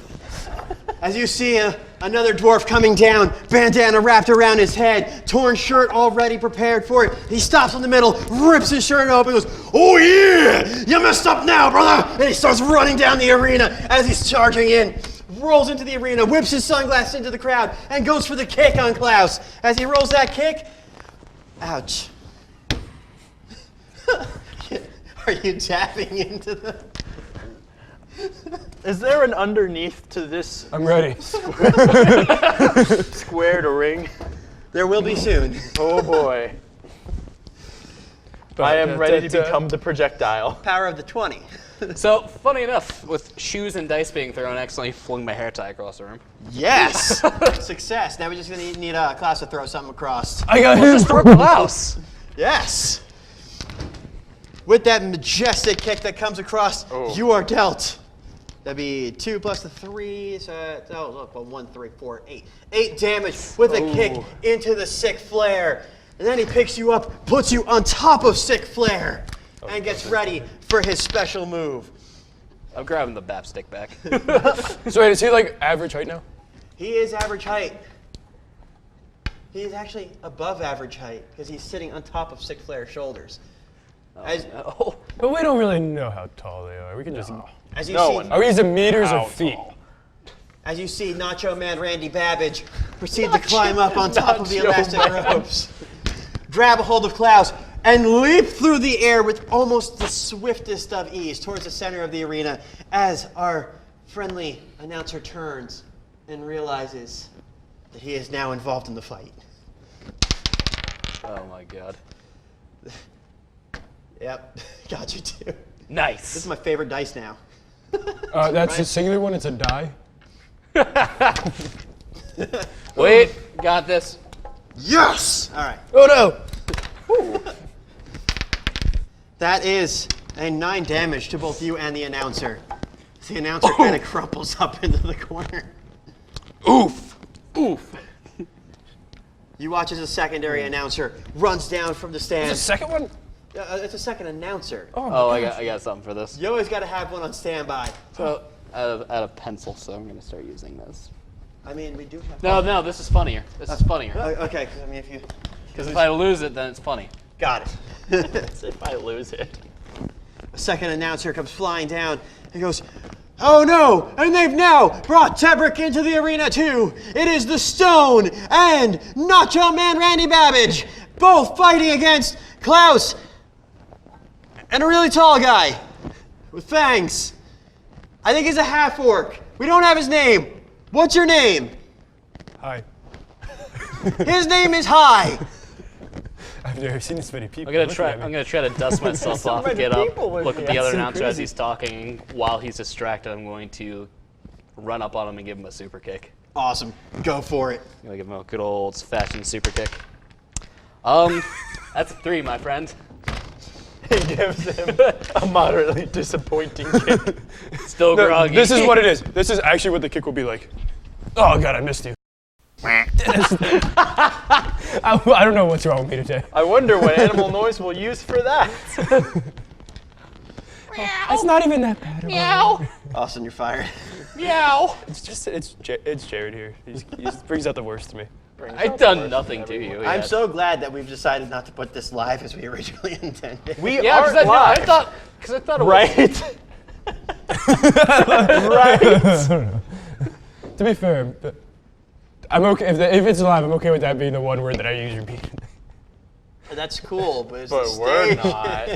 Speaker 7: As you see another dwarf coming down, bandana wrapped around his head, torn shirt already prepared for it. He stops in the middle, rips his shirt open, goes, "Oh yeah, you messed up now, brother!" And he starts running down the arena as he's charging in. Rolls into the arena, whips his sunglasses into the crowd, and goes for the kick on Klaus. As he rolls that kick, ouch. Are you tapping into the...
Speaker 8: Is there an underneath to this
Speaker 6: I'm ready.
Speaker 8: squared ring?
Speaker 7: There will be soon.
Speaker 8: Oh boy. I am ready to become the projectile.
Speaker 7: Power of the 20.
Speaker 5: So funny enough, with shoes and dice being thrown, I accidentally flung my hair tie across the room.
Speaker 7: Yes! Success. Now we're just going to need Klaus to throw something across.
Speaker 6: I got him.
Speaker 5: Just throw Klaus.
Speaker 7: Yes! With that majestic kick that comes across, you are dealt. That'd be 2 plus the 3, so look, 1, 3, 4, 8. 8 damage with a kick into the sick flare. And then he picks you up, puts you on top of sick flare, and gets ready for his special move.
Speaker 5: I'm grabbing the bap stick back.
Speaker 6: So wait, is he like average height now?
Speaker 7: He is average height. He is actually above average height because he's sitting on top of sick flare's shoulders. As,
Speaker 5: Oh.
Speaker 6: But we don't really know how tall they are. We can just.
Speaker 7: as you
Speaker 8: No
Speaker 7: see,
Speaker 8: one
Speaker 6: Are we using meters or feet?
Speaker 7: As you see Nacho Man Randy Babbage proceed to climb up on top of the elastic ropes, grab a hold of Klaus, and leap through the air with almost the swiftest of ease towards the center of the arena as our friendly announcer turns and realizes that he is now involved in the fight.
Speaker 5: Oh my god.
Speaker 7: Yep, got you too. This
Speaker 5: Nice.
Speaker 7: is my favorite dice now.
Speaker 6: That's a singular one. It's a die.
Speaker 5: Wait, got this.
Speaker 7: Yes! All right.
Speaker 6: Oh no!
Speaker 7: That is a 9 damage to both you and the announcer. The announcer kind of crumples up into the corner.
Speaker 5: Oof. Oof.
Speaker 7: You watch as a secondary announcer runs down from the
Speaker 6: The
Speaker 7: stand.
Speaker 6: second one?
Speaker 7: It's a second announcer.
Speaker 5: Oh, I got something for this.
Speaker 7: You always got to have one on standby.
Speaker 5: So out of pencil, so I'm gonna start using this.
Speaker 7: I mean, we do have.
Speaker 5: No, this is funnier. This is funnier.
Speaker 7: Okay, I mean, if you
Speaker 5: Because if I lose it, then it's funny.
Speaker 7: got it.
Speaker 8: If I lose it.
Speaker 7: A second announcer comes flying down and goes, "Oh no! And they've now brought Tebrick into the arena too. It is the Stone and Nacho Man Randy Babbage, both fighting against Klaus and a really tall guy with fangs. I think he's a half-orc. We don't have his name. What's your name?"
Speaker 6: Hi.
Speaker 7: His name is High.
Speaker 6: I've never seen this many people.
Speaker 5: I'm gonna
Speaker 6: looking
Speaker 5: try.
Speaker 6: at me.
Speaker 5: I'm gonna try to dust myself
Speaker 8: So
Speaker 5: off,
Speaker 8: many
Speaker 5: get up,
Speaker 8: people with
Speaker 5: look
Speaker 8: me.
Speaker 5: at the other
Speaker 6: That's so
Speaker 5: announcer as
Speaker 6: crazy.
Speaker 5: he's talking. While he's distracted, I'm going to run up on him and give him a super kick.
Speaker 7: Awesome. Go for it.
Speaker 5: I'm gonna give him a good old-fashioned super kick. That's a 3, my friend.
Speaker 8: He gives him a moderately disappointing kick.
Speaker 5: Still
Speaker 6: No,
Speaker 5: groggy.
Speaker 6: this is what it is. This is actually what the kick will be like. Oh god, I missed you. I don't know what's wrong with me today.
Speaker 8: I wonder what animal noise we'll use for that.
Speaker 6: It's not even that bad.
Speaker 5: Meow.
Speaker 7: Austin, you're fired.
Speaker 5: Meow.
Speaker 6: It's Jared here. He brings out the worst to me.
Speaker 5: I've done nothing to you.
Speaker 7: I'm
Speaker 5: yet.
Speaker 7: so glad that we've decided not to put this live as we originally intended.
Speaker 8: We
Speaker 5: Yeah,
Speaker 8: aren't
Speaker 5: because I
Speaker 8: live.
Speaker 5: thought it was.
Speaker 8: Right?
Speaker 6: To be fair, I'm okay if it's live. I'm okay with that being the one word that I use repeatedly.
Speaker 7: That's cool, but it's
Speaker 8: But
Speaker 7: the
Speaker 8: we're
Speaker 7: stage.
Speaker 8: not.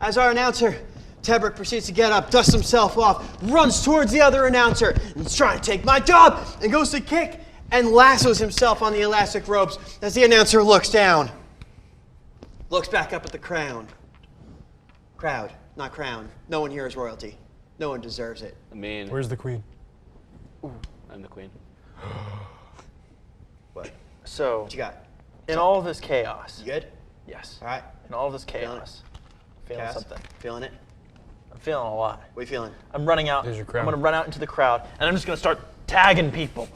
Speaker 7: As our announcer, Tebrick proceeds to get up, dusts himself off, runs towards the other announcer, and he's trying to take my job, and goes to kick and lassos himself on the elastic ropes as the announcer looks down. Looks back up at the crowd, not crown. No one here is royalty. No one deserves it.
Speaker 5: I mean,
Speaker 6: Where's the queen?
Speaker 5: I'm the queen.
Speaker 8: So,
Speaker 7: What you got?
Speaker 8: in all this chaos.
Speaker 7: You good?
Speaker 8: Yes.
Speaker 7: All right.
Speaker 8: In all this chaos. Feeling
Speaker 7: Cass,
Speaker 8: something.
Speaker 7: Feeling it?
Speaker 8: I'm feeling a lot.
Speaker 7: What are you feeling?
Speaker 8: I'm running out.
Speaker 6: There's your
Speaker 8: I'm
Speaker 6: crown.
Speaker 8: gonna run out into the crowd, and I'm just gonna start tagging people.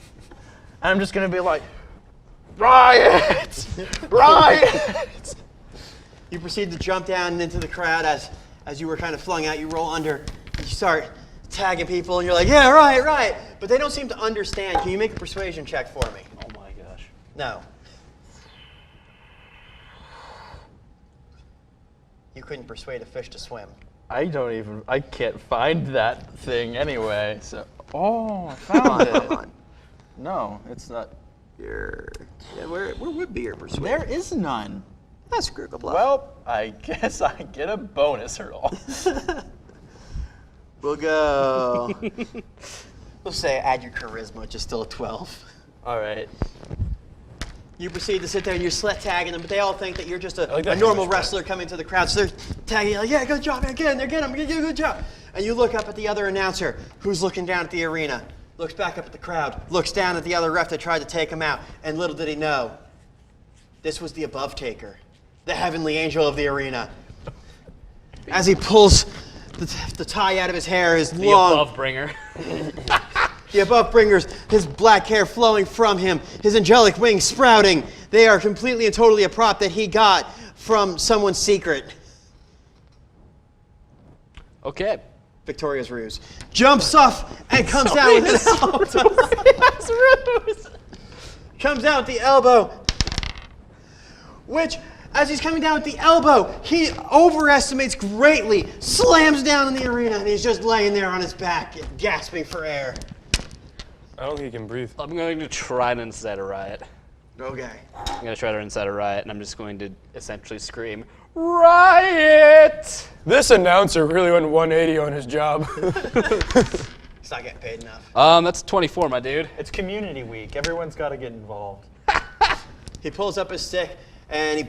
Speaker 8: And I'm just gonna be like, riot! Riot!
Speaker 7: You proceed to jump down into the crowd as you were kind of flung out. You roll under. You start tagging people, and you're like, yeah, right. But they don't seem to understand. Can you make a persuasion check for me?
Speaker 5: Oh my gosh.
Speaker 7: No. You couldn't persuade a fish to swim.
Speaker 8: I can't find that thing anyway, so. Oh, I found
Speaker 7: Come
Speaker 8: it.
Speaker 7: on.
Speaker 8: No, it's not.
Speaker 7: Yeah, where would be your persuasion?
Speaker 8: There is none.
Speaker 7: That's Google Bluff.
Speaker 8: Well, I guess I get a bonus hurdle.
Speaker 7: We'll go. We'll say add your charisma, which is still a 12.
Speaker 8: All right.
Speaker 7: You proceed to sit there and you're slut tagging them, but they all think that you're just a
Speaker 6: like that
Speaker 7: normal
Speaker 6: English
Speaker 7: wrestler coming to the crowd. So they're tagging you like, yeah, good job, man. Get in there, get him, get a good job. And you look up at the other announcer who's looking down at the arena, looks back up at the crowd, looks down at the other ref that tried to take him out, and little did he know, this was the above taker, the heavenly angel of the arena. As he pulls the tie out of his hair, his
Speaker 5: The
Speaker 7: long...
Speaker 5: above bringer.
Speaker 7: The above bringers, his black hair flowing from him, his angelic wings sprouting. They are completely and totally a prop that he got from someone's secret.
Speaker 5: Okay.
Speaker 7: Victoria's ruse. Jumps off and comes down with an elbow. Comes down with the elbow. Which, as he's coming down with the elbow, he overestimates greatly, slams down in the arena, and he's just laying there on his back, gasping for air.
Speaker 6: I don't think he can breathe.
Speaker 5: I'm going to try to incite a riot.
Speaker 7: Okay.
Speaker 5: I'm going to try to incite a riot, and I'm just going to essentially scream, riot!
Speaker 6: This announcer really went 180 on his job.
Speaker 7: He's not getting paid enough.
Speaker 5: That's 24, my dude.
Speaker 8: It's community week. Everyone's got to get involved.
Speaker 7: He pulls up his stick and he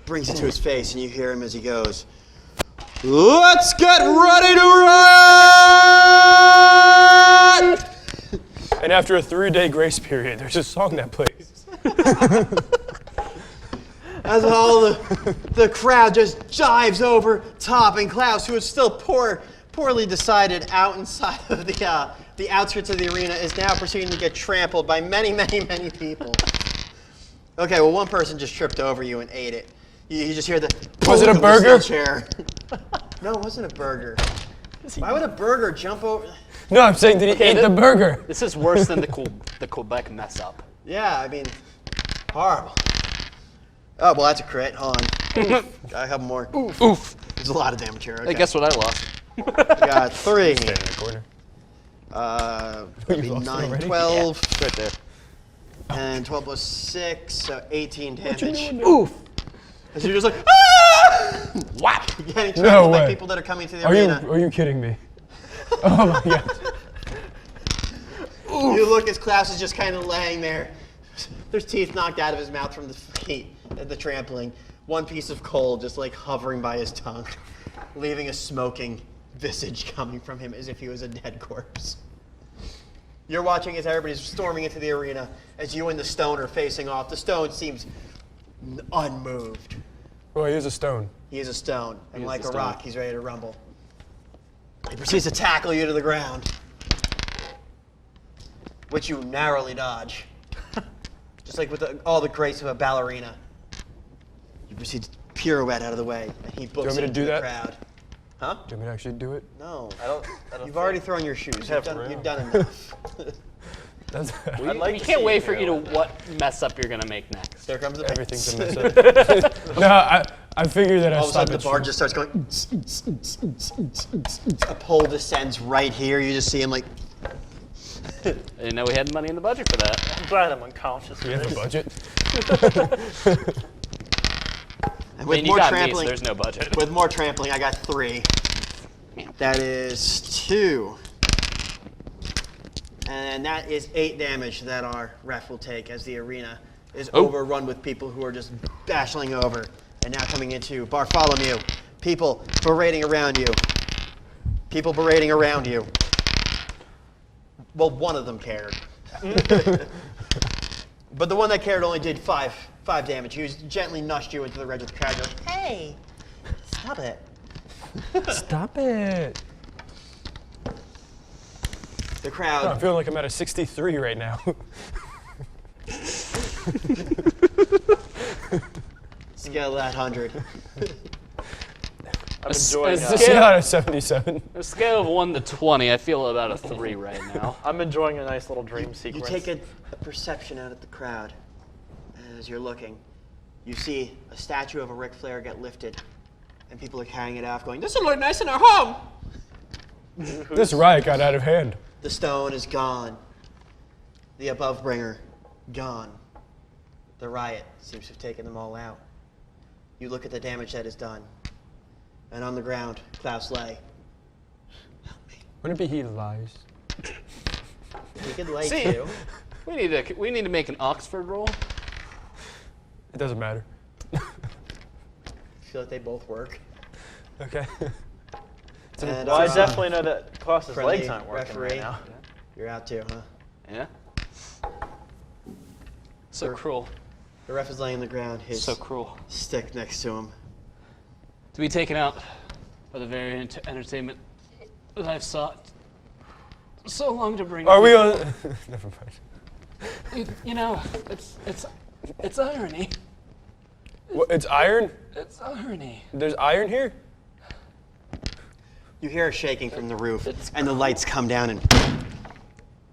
Speaker 7: brings it to his face, and you hear him as he goes, "Let's get ready to run!"
Speaker 6: And after a 3-day grace period, there's a song that plays.
Speaker 7: As all the crowd just jives over top, and Klaus, who is still poorly decided out inside of the outskirts of the arena, is now proceeding to get trampled by many, many, many people. Okay, well, one person just tripped over you and ate it. You just hear the
Speaker 6: Was it a
Speaker 7: of the
Speaker 6: burger?
Speaker 7: steel chair. No, it wasn't a burger. Why would a burger jump over?
Speaker 6: No, I'm saying, did he eat the burger?
Speaker 5: This is worse than the Quebec mess up.
Speaker 7: Yeah, I mean, horrible. Oh, well, that's a crit. Hold on. Got a couple more.
Speaker 5: Oof.
Speaker 7: There's a lot of damage here. Okay.
Speaker 5: Hey, guess what I lost?
Speaker 7: I got 3.
Speaker 6: Stand in the corner.
Speaker 7: That'd be
Speaker 6: You lost
Speaker 7: 9,
Speaker 6: already?
Speaker 7: 12,
Speaker 5: Right there.
Speaker 7: and 12 plus 6, so 18 damage.
Speaker 5: Oof.
Speaker 7: And so you're just like, ah!
Speaker 5: Whap!
Speaker 7: You're getting
Speaker 6: No
Speaker 7: trampled by
Speaker 6: way.
Speaker 7: people that are coming to the
Speaker 6: Are you,
Speaker 7: arena.
Speaker 6: are you kidding me? Oh my god.
Speaker 7: You look as Klaus is just kind of laying there. There's teeth knocked out of his mouth from the heat and the trampling. One piece of coal just like hovering by his tongue, leaving a smoking visage coming from him as if he was a dead corpse. You're watching as everybody's storming into the arena as you and the stone are facing off. The stone seems unmoved.
Speaker 6: Well, he is a stone.
Speaker 7: He is a stone, and
Speaker 5: is
Speaker 7: like
Speaker 5: a
Speaker 7: a
Speaker 5: stone.
Speaker 7: rock, he's ready to rumble. He proceeds to tackle you to the ground, which you narrowly dodge. Just like with all the grace of a ballerina. You proceed to pirouette out of the way, and he books
Speaker 6: want me to
Speaker 7: into
Speaker 6: do
Speaker 7: the
Speaker 6: that?
Speaker 7: crowd. Huh?
Speaker 6: Do you want me to actually do it?
Speaker 7: No.
Speaker 8: I don't
Speaker 7: You've already thrown your shoes.
Speaker 8: have
Speaker 7: You've done enough.
Speaker 6: That's
Speaker 5: We,
Speaker 8: like
Speaker 5: we
Speaker 8: to
Speaker 5: can't
Speaker 8: see
Speaker 5: wait
Speaker 8: it
Speaker 5: for you to
Speaker 8: here.
Speaker 5: what mess up you're going to make next.
Speaker 7: There comes the
Speaker 6: everything's a mess up. No, I figured that I
Speaker 7: All of a
Speaker 6: stopped
Speaker 7: sudden, the bar just starts going. A pole descends right here. You just see him like.
Speaker 5: I didn't know we had money in the budget for that.
Speaker 8: I'm glad I'm unconscious.
Speaker 6: We have a budget.
Speaker 4: And
Speaker 5: I
Speaker 4: with
Speaker 5: mean, you
Speaker 4: more
Speaker 5: got me, so
Speaker 4: trampling,
Speaker 5: there's no budget.
Speaker 4: with more trampling, I got 3. That is 2. And that is 8 damage that our ref will take as the arena is overrun with people who are just bashing over. And now coming into Bartholomew. People berating around you. People berating around you. Well, one of them cared. But the one that cared only did 5 damage. He was gently nudged you into the edge of the crowd. Goes, hey, stop it.
Speaker 6: Stop it.
Speaker 4: The crowd.
Speaker 6: I'm feeling like I'm at a 63 right now.
Speaker 4: Scale of that 100.
Speaker 8: I'm enjoying
Speaker 5: as-
Speaker 6: This is not a 77.
Speaker 5: On a scale of 1 to 20, I feel about a 3 right now.
Speaker 8: I'm enjoying a nice little dream
Speaker 4: You
Speaker 8: sequence.
Speaker 4: take a perception out at the crowd. As you're looking, you see a statue of a Ric Flair get lifted, and people are carrying it off, going, "This will look nice in our home."
Speaker 6: This riot got out of hand.
Speaker 4: The stone is gone. The above bringer, gone. The riot seems to have taken them all out. You look at the damage that is done, and on the ground, Klaus lay.
Speaker 6: Wouldn't it be he lies?
Speaker 4: He could lay
Speaker 5: See?
Speaker 4: too.
Speaker 5: We need to make an Oxford roll.
Speaker 6: It doesn't matter.
Speaker 4: I feel like they both work.
Speaker 6: Okay.
Speaker 4: And,
Speaker 8: Well, I definitely know that Klaus's
Speaker 4: friendly
Speaker 8: legs aren't working
Speaker 4: referee.
Speaker 8: right now.
Speaker 4: You're out too, huh?
Speaker 5: Yeah. So cruel.
Speaker 4: The ref is laying on the ground, his
Speaker 5: So cruel.
Speaker 4: stick next to him.
Speaker 5: To be taken out by the very entertainment that I've sought so long to bring.
Speaker 6: Are we on? Never mind.
Speaker 5: You know, it's irony.
Speaker 6: What, it's iron?
Speaker 5: It's irony.
Speaker 6: There's iron here?
Speaker 4: You hear a shaking from the roof, and the lights come down and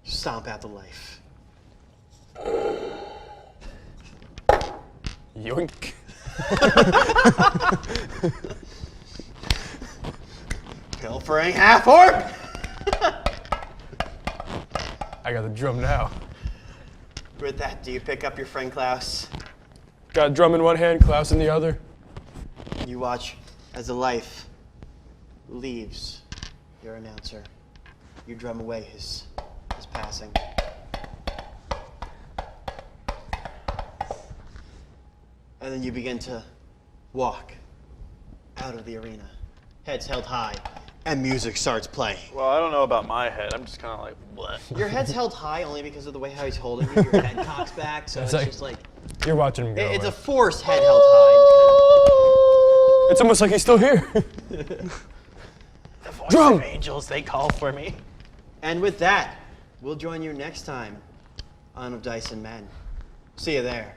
Speaker 4: stomp out the life.
Speaker 6: Yoink.
Speaker 4: Pilfering half-orc!
Speaker 6: I got the drum now.
Speaker 4: With that, do you pick up your friend Klaus?
Speaker 6: Got a drum in one hand, Klaus in the other.
Speaker 4: You watch as the life leaves your announcer. You drum away his passing. And then you begin to walk out of the arena, heads held high, and music starts playing.
Speaker 8: Well, I don't know about my head. I'm just kind of like, what?
Speaker 4: Your head's held high only because of the way how he's holding you. Your head cocks back, so it's
Speaker 6: like-
Speaker 4: just like
Speaker 6: You're watching him go
Speaker 4: it's a
Speaker 6: away.
Speaker 4: forced head held high.
Speaker 6: It's almost like he's still here.
Speaker 8: The voice
Speaker 6: Drum!
Speaker 8: of angels, they call for me.
Speaker 4: And with that, we'll join you next time on Of Dice and Men. See you there.